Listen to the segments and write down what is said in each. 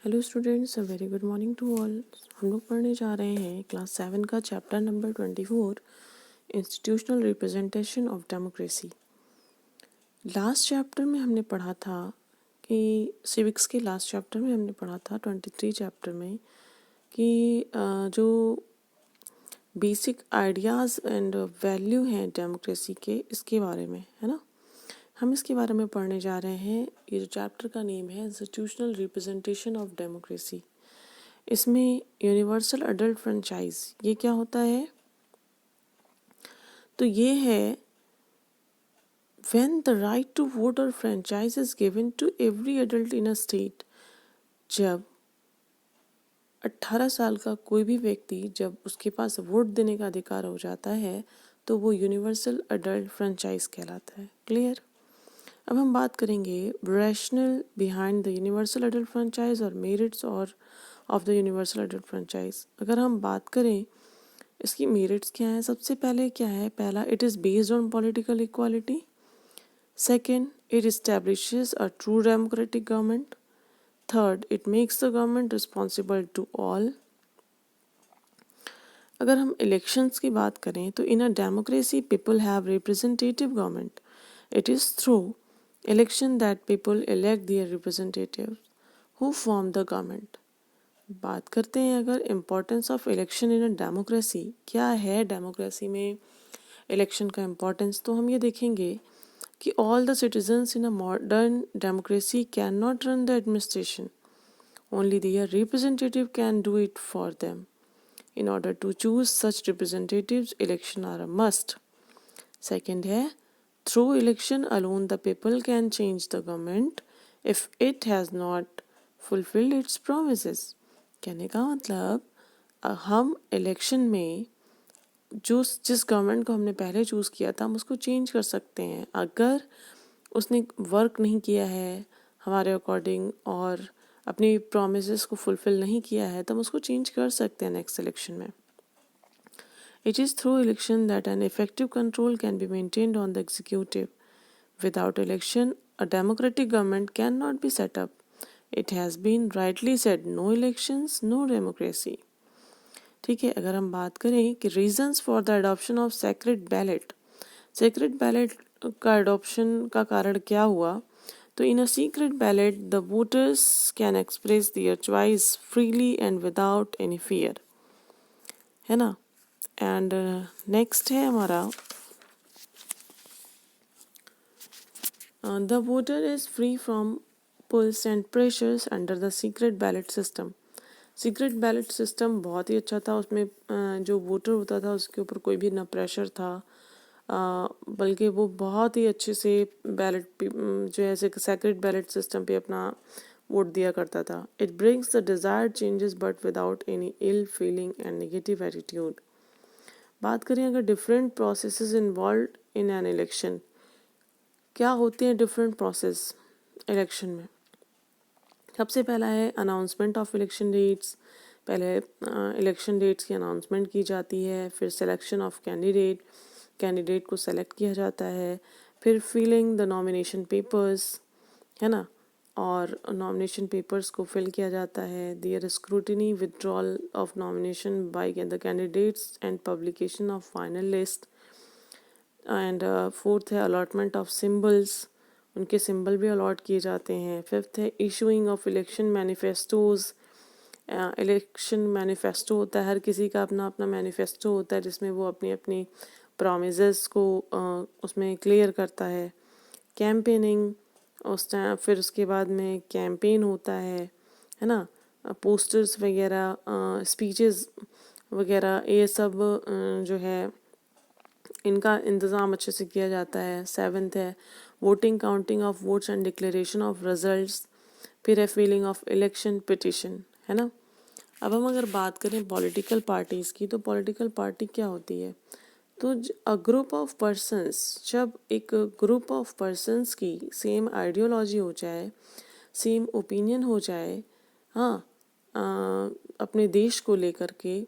Hello students, a very good morning to all. हम लोग पढ़ने जा रहे हैं क्लास 7 का chapter number 24, institutional representation of democracy. Last chapter में हमने पढ़ा था कि सिविक्स के लास्ट चैप्टर में हमने पढ़ा था 23 चैप्टर में कि जो बेसिक आइडियाज़ एंड वैल्यू हैं डेमोक्रेसी के, इसके बारे में, है ना। हम इसके बारे में पढ़ने जा रहे हैं। ये जो चैप्टर का नेम है इंस्टीट्यूशनल रिप्रेजेंटेशन ऑफ डेमोक्रेसी। इसमें यूनिवर्सल अडल्ट फ्रेंचाइज ये क्या होता है? तो ये है when the right to vote और franchise is given to every adult in a state. जब 18 साल का कोई भी व्यक्ति, जब उसके पास वोट देने का अधिकार हो जाता है, तो वो यूनिवर्सल अडल्ट फ्रेंचाइज कहलाता है। क्लियर? अब हम बात करेंगे rational behind the universal adult franchise और मेरिट्स और of the universal adult franchise. अगर हम बात करें इसकी मेरिट्स क्या है, सबसे पहले क्या है? पहला, it is based on political equality. Second, it establishes a true democratic government. Third, it makes the government responsible to all. अगर हम इलेक्शंस की बात करें तो in a democracy people have representative government. It is through election that people elect their representative who form the government. बात करते हैं अगर importance of election in a democracy, क्या है डेमोक्रेसी में इलेक्शन का इम्पोर्टेंस, तो हम ये देखेंगे कि all the citizens in a modern democracy can not run the administration, only their representative can do it for them. In order to choose such representatives election are a must. Second है, through election alone the people can change the government if it has not fulfilled its promises. कहने का मतलब हम election में जो जिस government को हमने पहले चूज़ किया था, हम उसको चेंज कर सकते हैं। अगर उसने वर्क नहीं किया है हमारे अकॉर्डिंग और अपनी प्रोमिसेस को फुलफिल नहीं किया है, तो हम उसको चेंज कर सकते हैं नेक्स्ट इलेक्शन में। It is through election that an effective control can be maintained on the executive. Without election a democratic government can not be set up. It has been rightly said, no elections no democracy. ठीक है, अगर हम बात करें कि reasons for the adoption of secret ballot, secret ballot का adoption का कारण क्या हुआ, तो in a secret ballot the voters can express their choice freely and without any fear, है ना। एंड नेक्स्ट है हमारा the voter is free from pulls and pressures under the secret ballot system. Secret ballot system बहुत ही अच्छा था। उसमें जो वोटर होता था उसके ऊपर कोई भी ना प्रेशर था, बल्कि वो बहुत ही अच्छे से बैलेट जो है सेक्रेट बैलेट सिस्टम पे अपना वोट दिया करता था। It brings the desired changes but without any ill feeling and negative attitude. बात करें अगर different processes involve in an election, क्या होते हैं डिफरेंट प्रोसेस इलेक्शन में? सबसे पहला है अनाउंसमेंट ऑफ इलेक्शन डेट्स। पहले इलेक्शन डेट्स की अनाउंसमेंट की जाती है, फिर सिलेक्शन ऑफ कैंडिडेट, कैंडिडेट को सेलेक्ट किया जाता है, फिर फिलिंग द नॉमिनेशन पेपर्स, है ना, और नॉमिनेशन पेपर्स को फिल किया जाता है। There scrutiny, withdrawal of nomination by the candidates and publication of final list. And fourth है अलॉटमेंट ऑफ सिम्बल्स, उनके सिंबल भी अलॉट किए जाते हैं। फिफ्थ है issuing of election manifestos. Election manifesto होता है, हर किसी का अपना अपना मैनिफेस्टो होता है जिसमें वो अपनी अपनी प्रोमिसेस को उसमें क्लियर करता है। कैंपेनिंग, उस टाइम फिर उसके बाद में कैंपेन होता है ना, पोस्टर्स वगैरह, स्पीचेस वगैरह, ये सब जो है इनका इंतज़ाम अच्छे से किया जाता है। सेवन्थ है voting, counting of votes and declaration of results. फिर है फिलिंग ऑफ इलेक्शन पिटिशन, है ना। अब हम अगर बात करें पॉलिटिकल पार्टीज़ की, तो पॉलिटिकल पार्टी क्या होती है? तो अ ग्रुप ऑफ पर्सन्स, जब एक ग्रुप ऑफ पर्सन्स की सेम आइडियोलॉजी हो जाए, सेम ओपिनियन हो जाए, हाँ, अपने देश को लेकर के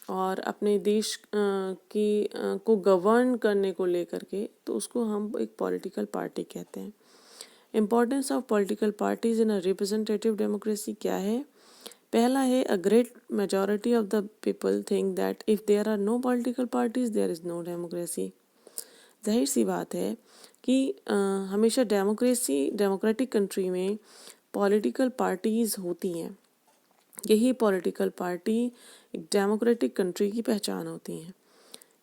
और अपने देश को गवर्न करने को लेकर के, तो उसको हम एक पॉलिटिकल पार्टी कहते हैं। Importance of political parties in a representative democracy क्या है? पहला है a great majority of the people think that if there are no political parties there is no democracy. जाहिर सी बात है कि हमेशा डेमोक्रेटिक कंट्री में पॉलिटिकल पार्टीज़ होती हैं। यही पॉलिटिकल पार्टी एक डेमोक्रेटिक कंट्री की पहचान होती हैं,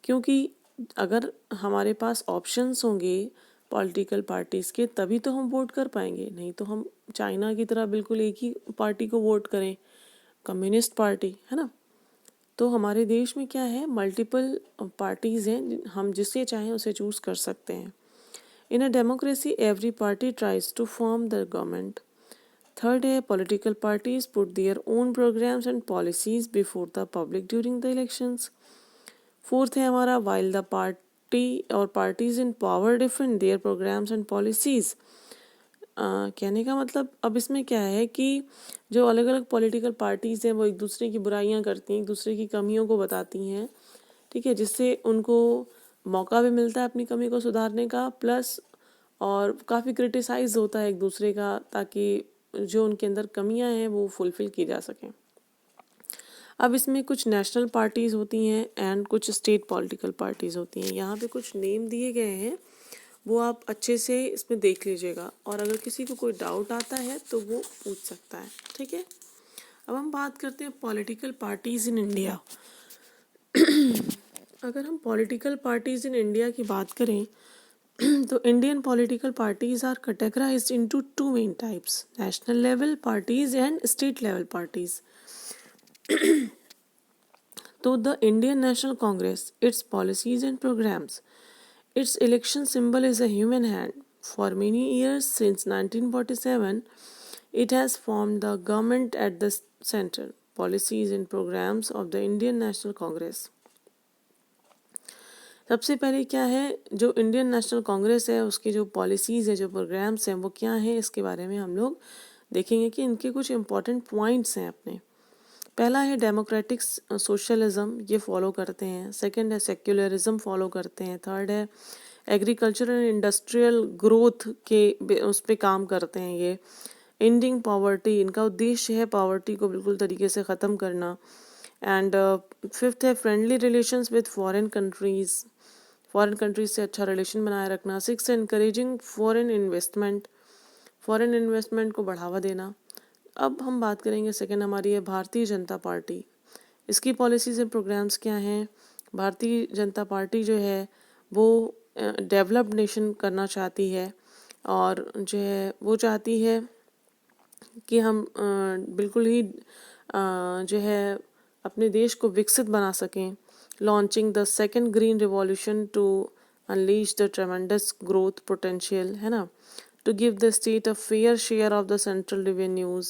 क्योंकि अगर हमारे पास ऑप्शंस होंगे पॉलिटिकल पार्टीज़ के तभी तो हम वोट कर पाएंगे, नहीं तो हम चाइना की तरह बिल्कुल एक ही पार्टी को वोट करें, कम्युनिस्ट पार्टी, है ना। तो हमारे देश में क्या है, मल्टीपल पार्टीज़ हैं, हम जिसे चाहें उसे चूज़ कर सकते हैं। In a democracy every party tries to form the government. Third है political parties put their own programmes and policies before the public during the elections. Fourth है हमारा वाइल द पार्टी और parties in power defend their programmes and policies. कहने का मतलब अब इसमें क्या है कि जो अलग अलग पॉलिटिकल पार्टीज़ हैं वो एक दूसरे की बुराइयां करती हैं, एक दूसरे की कमियों को बताती हैं, ठीक है, जिससे उनको मौका भी मिलता है अपनी कमी को सुधारने का, प्लस और काफ़ी क्रिटिसाइज होता है एक दूसरे का, ताकि जो उनके अंदर कमियां हैं वो फुलफिल की जा सकें। अब इसमें कुछ नेशनल पार्टीज़ होती हैं एंड कुछ स्टेट पॉलिटिकल पार्टीज़ होती हैं। यहाँ पे कुछ नेम दिए गए हैं, वो आप अच्छे से इसमें देख लीजिएगा, और अगर किसी को कोई डाउट आता है तो वो पूछ सकता है, ठीक है। अब हम बात करते हैं पॉलिटिकल पार्टीज़ इन इंडिया। अगर हम पॉलिटिकल पार्टीज़ इन इंडिया की बात करें तो Indian political parties are categorised into two main types, national level parties and state level parties. तो the Indian National Congress, its policies and programmes, its election symbol is a human hand. For many years since 1947, it has formed the government at the center. Policies and programs of the Indian National Congress. सबसे पहले क्या है, जो Indian National Congress है उसकी जो policies है, जो प्रोग्राम्स हैं, वो क्या हैं, इसके बारे में हम लोग देखेंगे कि इनके कुछ इम्पॉर्टेंट पॉइंट्स हैं अपने। पहला है डेमोक्रेटिक सोशलिज्म, ये फॉलो करते हैं। सेकंड है सेक्युलरिज्म फॉलो करते हैं। थर्ड है एग्रीकल्चर एंड इंडस्ट्रियल ग्रोथ के उस पर काम करते हैं ये। एंडिंग पॉवर्टी, इनका उद्देश्य है पॉवर्टी को बिल्कुल तरीके से ख़त्म करना। एंड फिफ्थ है friendly relations with foreign countries, foreign countries से अच्छा रिलेशन बनाए रखना। सिक्स है encouraging foreign investment, foreign investment को बढ़ावा देना। अब हम बात करेंगे सेकंड हमारी है भारतीय जनता पार्टी। इसकी पॉलिसीज एंड प्रोग्राम्स क्या हैं। भारतीय जनता पार्टी जो है वो डेवलप्ड नेशन करना चाहती है, और जो है वो चाहती है कि हम बिल्कुल ही जो है अपने देश को विकसित बना सकें। Launching the second green revolution to unleash the tremendous growth potential, है ना, to give the state a fair share of the central revenues।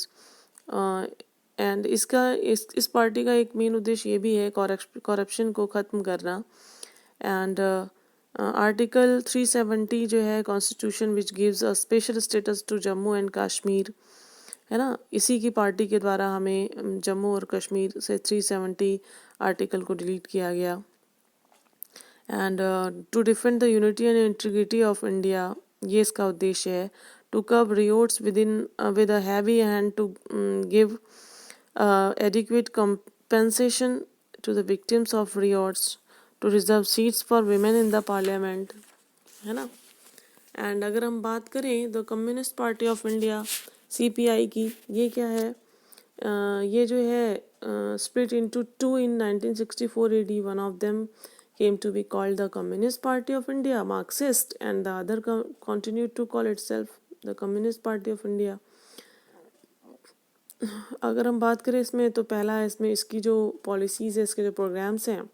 And इस पार्टी का एक मेन उद्देश्य ये भी है करप्शन को ख़त्म करना। एंड आर्टिकल 370 जो है constitution which gives a special status to Jammu and Kashmir, है ना, इसी की पार्टी के द्वारा हमें जम्मू और कश्मीर से 370 आर्टिकल को डिलीट किया गया। And to defend the unity and integrity of India, ये इसका उद्देश्य है। To curb riots with a heavy hand to give adequate compensation to the victims of riots, to reserve seats for women in the parliament, है ना। And अगर हम बात करें the communist party of India CPI की, ये क्या है, ये जो है split into two in 1964 AD। One of them came to be called the Communist Party of India, Marxist, and the other continued to call itself the Communist Party of India। अगर हम बात करें इसमें तो पहला है इसमें इसकी जो पॉलिसीज़ है, इसके जो प्रोग्राम्स हैं,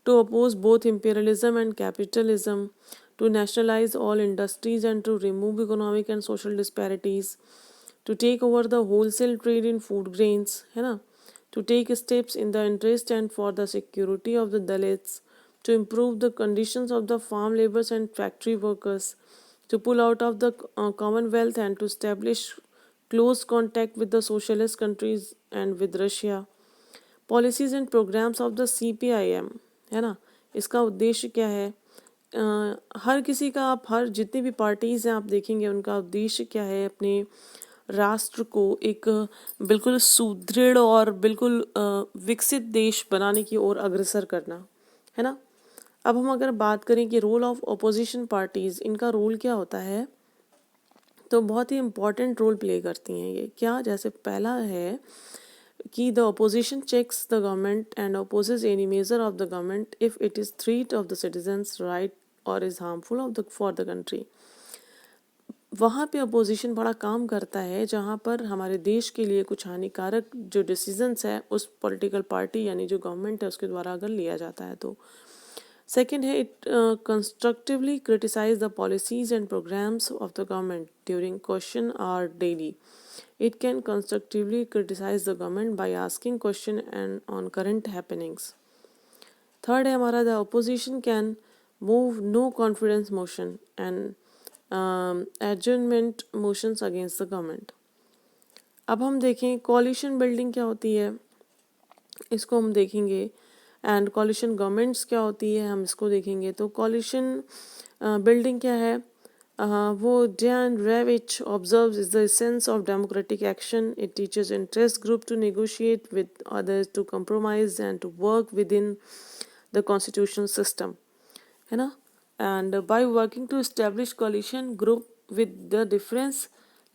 to oppose both imperialism and capitalism, to nationalize all industries and to remove economic and social disparities, to take over the wholesale trade in food grains, है ना, to take steps in the interest and for the security of the Dalits, to improve the conditions of the farm laborers and factory workers, to pull out of the Commonwealth and to establish close contact with the socialist countries and with Russia। Policies and programmes of the CPIM, है ना, इसका उद्देश्य क्या है, हर किसी का, आप हर जितनी भी पार्टीज़ हैं आप देखेंगे उनका उद्देश्य क्या है, अपने राष्ट्र को एक बिल्कुल सुदृढ़ और बिल्कुल विकसित देश बनाने की ओर अग्रसर करना, है ना। अब हम अगर बात करें कि रोल ऑफ अपोजिशन पार्टीज़, इनका रोल क्या होता है, तो बहुत ही इम्पॉर्टेंट रोल प्ले करती हैं ये। क्या, जैसे पहला है कि the opposition checks the government and opposes any major of the government if it is threat of the citizens right और is harmful of the for the country. वहाँ पे अपोजिशन बड़ा काम करता है जहाँ पर हमारे देश के लिए कुछ हानिकारक जो डिसीजंस है उस पॉलिटिकल पार्टी यानी जो गवर्नमेंट है उसके द्वारा अगर लिया जाता है तो। सेकेंड है, it constructively criticise the policies and programmes of the government during question hour daily. It can constructively criticize the government by asking question and on current happenings. Third है हमारा, the opposition can move no confidence motion and adjournment motions against the government. अब हम देखें coalition building क्या होती है, इसको हम देखेंगे, एंड coalition governments क्या होती है हम इसको देखेंगे। तो coalition building क्या है, वो Dan Ravitch observes is the essence of democratic action. It teaches interest group to negotiate with others, to compromise and to work within the constitutional system, है ना। And by working to establish coalition group with the difference,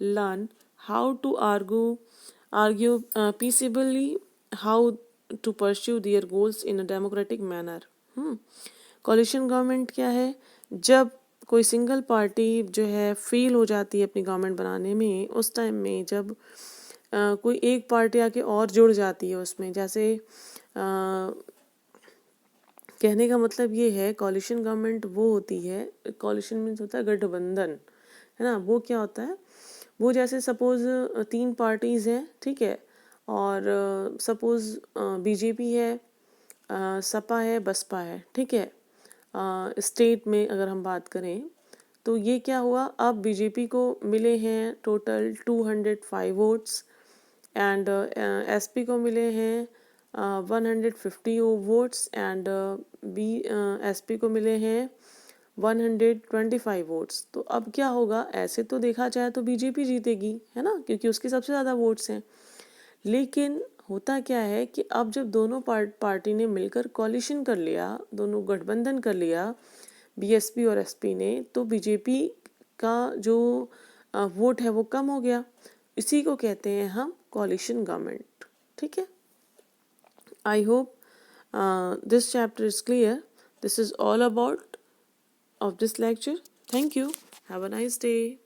learn how to argue peaceably, how to pursue their goals in a democratic manner. coalition government क्या है, जब कोई single party जो है fail हो जाती है अपनी गवर्नमेंट बनाने में, उस टाइम में जब कोई एक पार्टी आके और जुड़ जाती है उसमें, जैसे कहने का मतलब ये है कॉलिशन गवर्नमेंट वो होती है, कॉलिशन मीन्स होता है गठबंधन, है ना। वो क्या होता है, वो जैसे सपोज 3 पार्टीज़ हैं, ठीक है, और सपोज बीजेपी है, सपा है, बसपा है, ठीक है। स्टेट में अगर हम बात करें तो ये क्या हुआ, अब बीजेपी को मिले हैं टोटल 205 वोट्स एंड एसपी को मिले हैं 150 वोट्स एंड एसपी को मिले हैं 125 वोट्स। तो अब क्या होगा, ऐसे तो देखा जाए तो बीजेपी जीतेगी, है ना, क्योंकि उसके सबसे ज़्यादा वोट्स हैं। लेकिन होता क्या है कि अब जब दोनों पार्टी ने मिलकर कॉलिशन कर लिया, दोनों गठबंधन कर लिया, बीएसपी और एसपी ने, तो बीजेपी का जो वोट है वो कम हो गया। इसी को कहते हैं हम कॉलिशन गवर्नमेंट, ठीक है। I hope this chapter is clear. This is all about of this lecture. Thank you. Have a nice day.